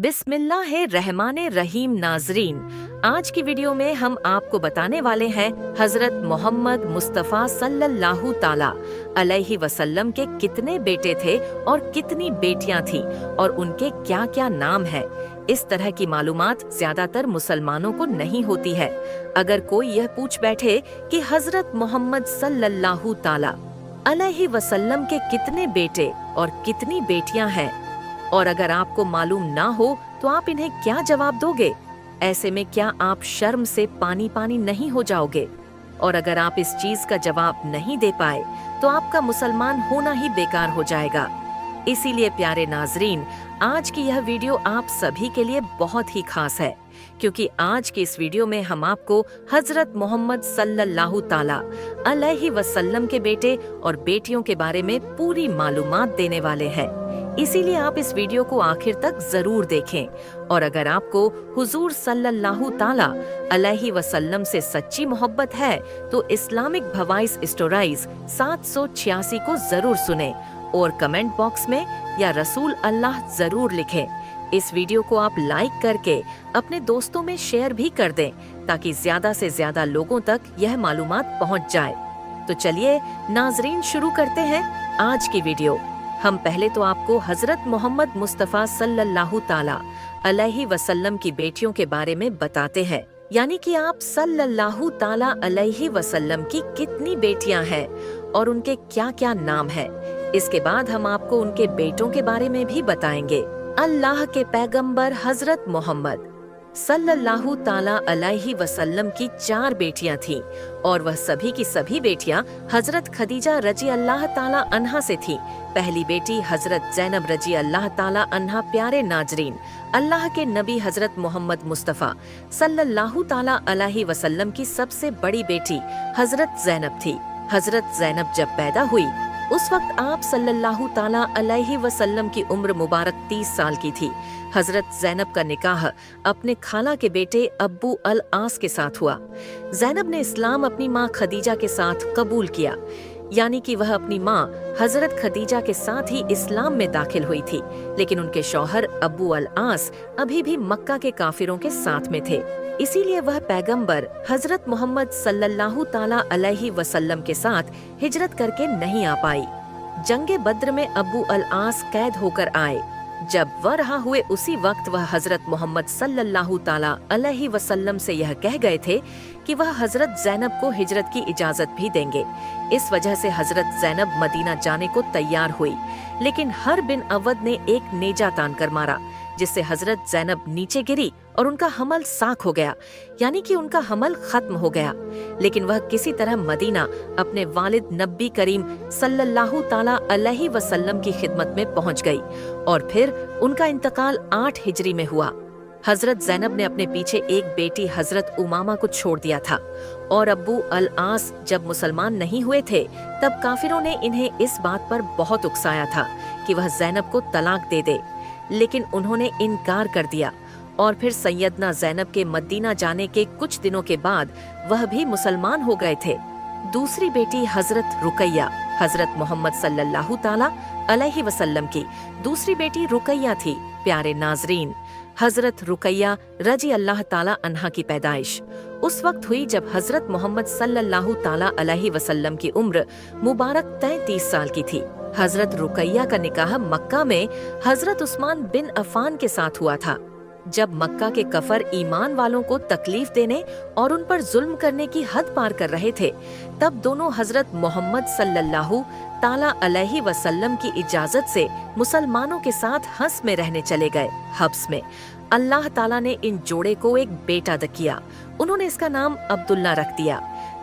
बिस्मिल्लाहिर्रहमानिर्रहीम। नाजरीन, आज की वीडियो में हम आपको बताने वाले हैं हजरत मोहम्मद मुस्तफ़ा सल्लल्लाहु ताला अलैहि वसल्लम के कितने बेटे थे और कितनी बेटियां थीं और उनके क्या क्या नाम हैं। इस तरह की मालूमात ज्यादातर मुसलमानों को नहीं होती है। अगर कोई यह पूछ बैठे कि हजरत मोहम्मद सल्लल्लाहु ताला अलैहि वसल्लम के कितने बेटे और कितनी बेटियां हैं, और अगर आपको मालूम ना हो तो आप इन्हें क्या जवाब दोगे? ऐसे में क्या आप शर्म से पानी पानी नहीं हो जाओगे? और अगर आप इस चीज का जवाब नहीं दे पाए तो आपका मुसलमान होना ही बेकार हो जाएगा। इसीलिए प्यारे नाजरीन, आज की यह वीडियो आप सभी के लिए बहुत ही खास है, क्योंकि आज की इस वीडियो में हम आपको हजरत मोहम्मद सल्लल्लाहु ताला अलैहि वसल्लम के बेटे और बेटियों के बारे में पूरी मालूमात देने वाले हैं। इसीलिए आप इस वीडियो को आखिर तक जरूर देखें। और अगर आपको हुजूर सल्लल्लाहु ताला अलैहि वसल्लम से सच्ची मोहब्बत है तो इस्लामिक भवाइस स्टोराइज 786 को जरूर सुने और कमेंट बॉक्स में या रसूल अल्लाह जरूर लिखें। इस वीडियो को आप लाइक करके अपने दोस्तों में शेयर भी कर दें ताकि ज्यादा से ज्यादा लोगों तक यह मालूमात पहुंच जाए। तो चलिए नाजरीन, शुरू करते हैं आज की वीडियो। हम पहले तो आपको हजरत मोहम्मद मुस्तफ़ा सल्लल्लाहु ताला अलैहि वसल्लम की बेटियों के बारे में बताते हैं, यानी कि आप सल्लल्लाहु ताला अलैहि वसल्लम की कितनी बेटियां हैं और उनके क्या क्या नाम हैं। इसके बाद हम आपको उनके बेटों के बारे में भी बताएंगे। अल्लाह के पैगंबर हजरत मोहम्मद सल्लल्लाहु ताला अलैहि वसल्लम की 4 बेटियां थीं और वह सभी की सभी बेटियां हजरत खदीजा रजी अल्लाह ताला अन्हा से थीं। पहली बेटी हजरत ज़ैनब रजी अल्लाह ताला अन्हा। प्यारे नाजरीन, अल्लाह के नबी हजरत मोहम्मद मुस्तफ़ा सल्लल्लाहु ताला अलैहि वसल्लम की सबसे बड़ी बेटी हजरत ज़ैनब थी। हजरत ज़ैनब जब पैदा हुई उस वक्त आप सल्लल्लाहु ताला अलैहि वसल्लम की उम्र मुबारक 30 साल की थी। हजरत ज़ैनब का निकाह अपने खाला के बेटे अब्बू अल आस के साथ हुआ। ज़ैनब ने इस्लाम अपनी माँ खदीजा के साथ कबूल किया, यानी कि वह अपनी माँ हजरत खदीजा के साथ ही इस्लाम में दाखिल हुई थी, लेकिन उनके शौहर अब्बू अल आस अभी भी मक्का के काफिरों के साथ में थे। इसीलिए वह पैगंबर हजरत मोहम्मद सल्लल्लाहु ताला अलैहि वसल्लम के साथ हिजरत करके नहीं आ पाई। जंगे बद्र में अब्बू अल आस कैद होकर आए। जब वह रहा हुए उसी वक्त वह हजरत मोहम्मद सल्लल्लाहु ताला अलैहि वसल्लम से यह कह गए थे कि वह हजरत ज़ैनब को हिजरत की इजाजत भी देंगे। इस वजह से हजरत ज़ैनब मदीना जाने को तैयार हुई, लेकिन हर बिन अवद ने एक नेजा तान कर मारा, जिससे हजरत ज़ैनब नीचे गिरी और उनका हमल साख हो गया, यानी कि उनका हमल खत्म हो गया। लेकिन वह किसी तरह मदीना अपने वालिद नबी करीम सल्लल्लाहु ताला अलैहि वसल्लम की खिदमत में पहुंच गई और फिर उनका इंतकाल 8 हिजरी में हुआ। हजरत ज़ैनब ने अपने पीछे एक बेटी हजरत उमामा को छोड़ दिया था और अब्बू अल आस जब मुसलमान नहीं हुए थे तब काफिरों ने इन्हें इस बात पर बहुत उकसाया था कि वह ज़ैनब को तलाक दे दे, लेकिन उन्होंने इनकार कर दिया। और फिर सैयदना ज़ैनब के मदीना जाने के कुछ दिनों के बाद वह भी मुसलमान हो गए थे। दूसरी बेटी हजरत रुकैया हजरत मोहम्मद सल्लल्लाहु ताला अलैहि वसल्लम की दूसरी बेटी रुकैया थी। प्यारे नाजरीन, हजरत रुकैया रजी अल्लाह ताला अन्हा की पैदाइश उस वक्त हुई जब हजरत मोहम्मद सल्लल्लाहु ताला अलैहि वसल्लम की उम्र मुबारक 33 साल की थी। हजरत रुकैया का निकाह मक्का में हजरत उस्मान बिन अफान के साथ हुआ था। जब मक्का के कफर ईमान वालों को तकलीफ देने और उन पर जुल्म करने की हद पार कर रहे थे, तब दोनों हजरत मोहम्मद सल्लल्लाहु ताला अलैहि वसल्लम की इजाजत से मुसलमानों के साथ हंस में रहने चले गए। हब्स में अल्लाह ताला ने इन जोड़े को एक बेटा किया। उन्होंने इसका नाम अब्दुल्ला रख दिया।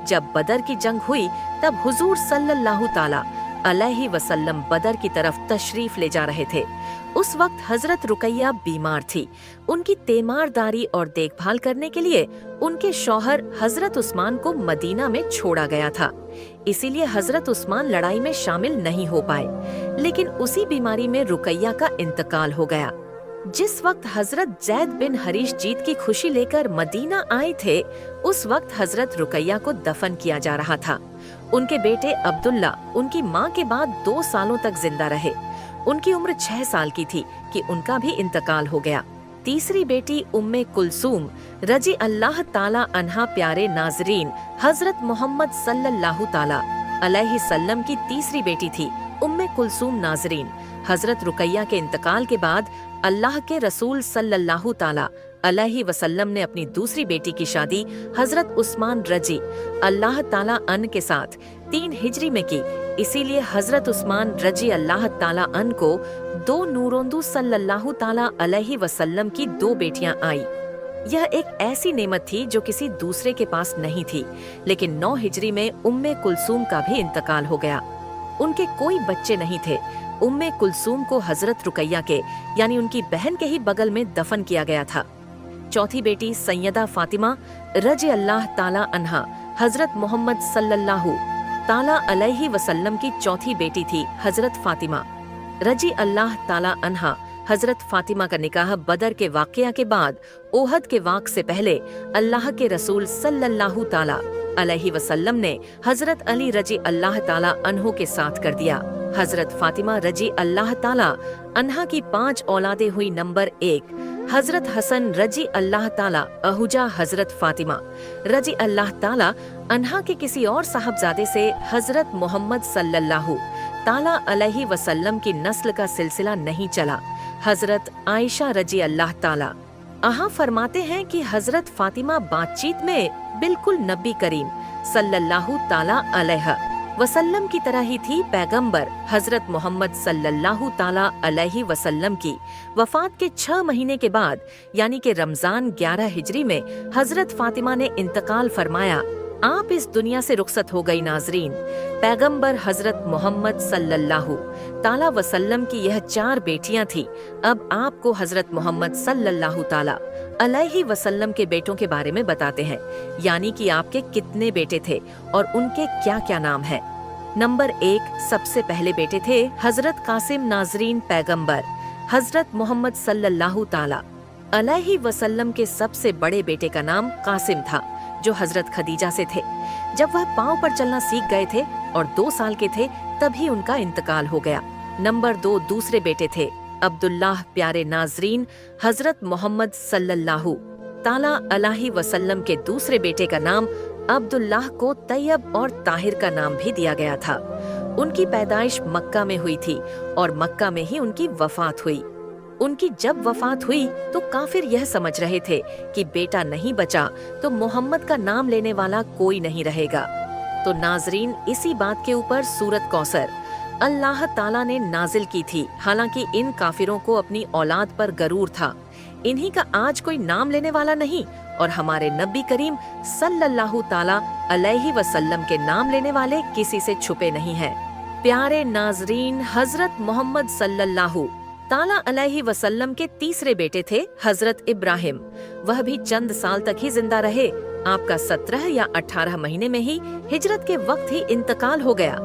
जब बदर की जंग हुई तब हुजूर सल्लल्लाहु ताला अलैहि वसल्लम बदर की तरफ तशरीफ ले जा रहे थे। उस वक्त हजरत रुकैया बीमार थी। उनकी तीमारदारी और देखभाल करने के लिए उनके शौहर हजरत उस्मान को मदीना में छोड़ा गया था। इसीलिए हजरत उस्मान लड़ाई में शामिल नहीं हो पाए, लेकिन उसी बीमारी में रुकैया का इंतकाल हो गया। जिस वक्त हजरत जैद बिन हरीश जीत की खुशी लेकर मदीना आए थे, उस वक्त हजरत रुकैया को दफन किया जा रहा था। उनके बेटे अब्दुल्ला उनकी माँ के बाद 2 सालों तक जिंदा रहे। उनकी उम्र 6 साल की थी कि उनका भी इंतकाल हो गया। तीसरी बेटी उम्मे कुलसूम रजी अल्लाह ताला अन्हा प्यारे नाजरीन हजरत मोहम्मद सल्लल्लाहु ताला अलैहि सल्लम की तीसरी बेटी थी उम्मे कुलसूम नाजरीन। हजरत रुकैया के इंतकाल के बाद अल्लाह के रसूल सल्लल्लाहु ताला अलैहि वसल्लम ने अपनी दूसरी बेटी की शादी हजरत उस्मान रजी अल्लाह ताला अन के साथ 3 हिजरी में की। इसीलिए हजरत उस्मान रजी अल्लाह ताला अन को 2 नूरोंदू सल्लल्लाहु ताला अलैहि वसल्लम की 2 बेटियां आई। यह एक ऐसी नेमत थी जो किसी दूसरे के पास नहीं थी। लेकिन 9 हिजरी में उम्मे कुलसूम का भी इंतकाल हो गया। उनके कोई बच्चे नहीं थे। उम्मे कुलसूम को हजरत रुकैया के यानी उनकी बहन के ही बगल में दफन किया गया था। चौथी बेटी सैयदा फातिमा रजी अल्लाह ताला अन्हा हजरत मोहम्मद सल्लल्लाहु ताला अलैहि वसल्लम की चौथी बेटी थी हजरत फातिमा रजी अल्लाह ताला अन्हा। हजरत फातिमा का निकाह बदर के वाकया के बाद ओहद के वाक से पहले अल्लाह के रसूल सल्लल्लाहु ताला अलैहि वसल्लम ने हजरत अली रजी अल्लाह ताला अन्हो के साथ कर दिया। हजरत फातिमा रजी अल्लाह ताला अन्हा की 5 औलादें हुई। नंबर 1 हजरत हसन रजी अल्लाह ताला अहुजा हजरत फातिमा रजी अल्लाह ताला अन्हा के किसी और साहबजादे से हजरत मोहम्मद सल्लल्लाहु ताला अलैहि वसल्लम की नस्ल का सिलसिला नहीं चला। हजरत आयशा रजी अल्लाह ताला अहा फरमाते हैं कि हजरत फातिमा बातचीत में बिल्कुल नबी करीम सल्लल्लाहु ताला अलैहि वसल्लम की तरह ही थी। पैगंबर हजरत मोहम्मद सल्लल्लाहु ताला अलैहि वसल्लम की वफात के 6 महीने के बाद यानी कि रमजान 11 हिजरी में हजरत फातिमा ने इंतकाल फरमाया। आप इस दुनिया से रुखसत हो गई नाजरीन। पैगंबर हजरत मोहम्मद सल्लल्लाहु ताला वसल्लम की यह 4 बेटियां थी। अब आपको हजरत मोहम्मद सल्लल्लाहु ताला अलैहि वसल्लम के बेटों के बारे में बताते हैं, यानी कि आपके कितने बेटे थे और उनके क्या क्या नाम है। नंबर 1 सबसे पहले बेटे थे हजरत कासिम नाजरीन। पैगंबर हजरत मोहम्मद सल्लल्लाहु ताला अलैहि वसल्लम के सबसे बड़े बेटे का नाम कासिम था, जो हजरत खदीजा से थे। जब वह पांव पर चलना सीख गए थे और 2 साल के थे तभी उनका इंतकाल हो गया। नंबर 2 दूसरे बेटे थे अब्दुल्लाह प्यारे नाजरीन। हजरत मोहम्मद सल्लल्लाहु ताला अलैहि वसल्लम के दूसरे बेटे का नाम अब्दुल्लाह को तैयब और ताहिर का नाम भी दिया गया था। उनकी पैदाइश मक्का में हुई थी और मक्का में ही उनकी वफात हुई। उनकी जब वफात हुई तो काफिर यह समझ रहे थे कि बेटा नहीं बचा तो मोहम्मद का नाम लेने वाला कोई नहीं रहेगा। तो नाजरीन इसी बात के ऊपर सूरत कौसर अल्लाह ताला ने नाजिल की थी। हालांकि इन काफिरों को अपनी औलाद पर गरूर था। इन्हीं का आज कोई नाम लेने वाला नहीं और हमारे नबी करीम सल्लल्लाहु ताला अलैहि वसल्लम के नाम लेने वाले किसी से छुपे नहीं हैं। प्यारे नाजरीन हजरत मोहम्मद सल्लल्लाहु ताला अलैहि वसल्लम के तीसरे बेटे थे हजरत इब्राहिम। वह भी चंद साल तक ही जिंदा रहे। आपका 17 या 18 महीने में ही हिजरत के वक्त ही इंतकाल हो गया।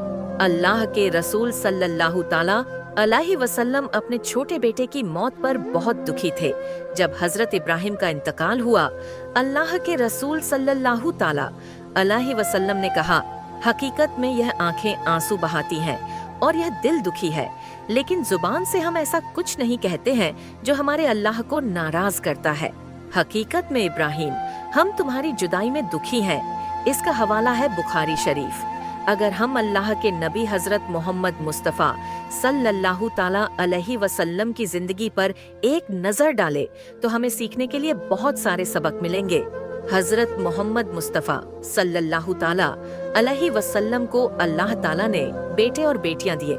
अल्लाह के रसूल सल्लल्लाहु ताला अलैहि वसल्लम अपने छोटे बेटे की मौत पर बहुत दुखी थे। जब हजरत इब्राहिम का इंतकाल हुआ, अल्लाह के रसूल सल्लल्लाहु ताला अलैहि वसल्लम ने कहा, हकीकत में यह आंखें आंसू बहाती हैं और यह दिल दुखी है, लेकिन जुबान से हम ऐसा कुछ नहीं कहते हैं जो हमारे अल्लाह को नाराज करता है। हकीकत में इब्राहिम, हम तुम्हारी जुदाई में दुखी हैं। इसका हवाला है बुखारी शरीफ। अगर हम अल्लाह के नबी हजरत मोहम्मद मुस्तफ़ा सल्लल्लाहु ताला अलैहि वसल्लम की जिंदगी पर एक नजर डाले तो हमें सीखने के लिए बहुत सारे सबक मिलेंगे। हजरत मोहम्मद मुस्तफ़ा सल्लल्लाहु ताला अलैहि वसल्लम को अल्लाह ताला ने बेटे और बेटियां दिए,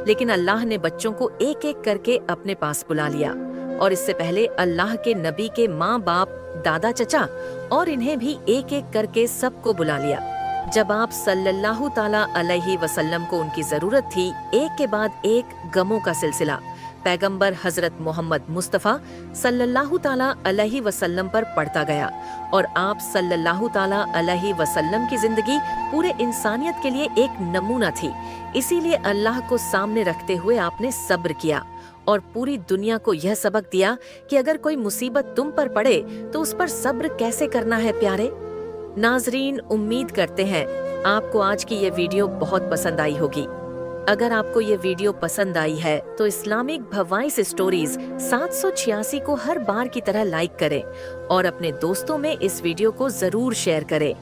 लेकिन अल्लाह ने बच्चों को एक एक करके अपने पास बुला लिया। और इससे पहले अल्लाह के नबी के माँ बाप, दादा, चचा और इन्हें भी एक एक करके सबको बुला लिया। जब आप सल्लल्लाहु ताला अलैहि वसल्लम को उनकी जरूरत थी, एक के बाद एक गमों का सिलसिला पैगंबर हजरत मोहम्मद मुस्तफ़ा सल्लल्लाहु ताला अलैहि वसल्लम पर पड़ता गया और आप सल्लल्लाहु ताला अलैहि वसल्लम की जिंदगी पूरे इंसानियत के लिए एक नमूना थी। इसीलिए अल्लाह को सामने रखते हुए आपने सब्र किया और पूरी दुनिया को यह सबक दिया कि अगर कोई मुसीबत तुम पर पड़े तो उस पर सब्र कैसे करना है। प्यारे नाजरीन, उम्मीद करते हैं आपको आज की ये वीडियो बहुत पसंद आई होगी। अगर आपको ये वीडियो पसंद आई है तो इस्लामिक भवाइस स्टोरीज 786 को हर बार की तरह लाइक करें और अपने दोस्तों में इस वीडियो को जरूर शेयर करें।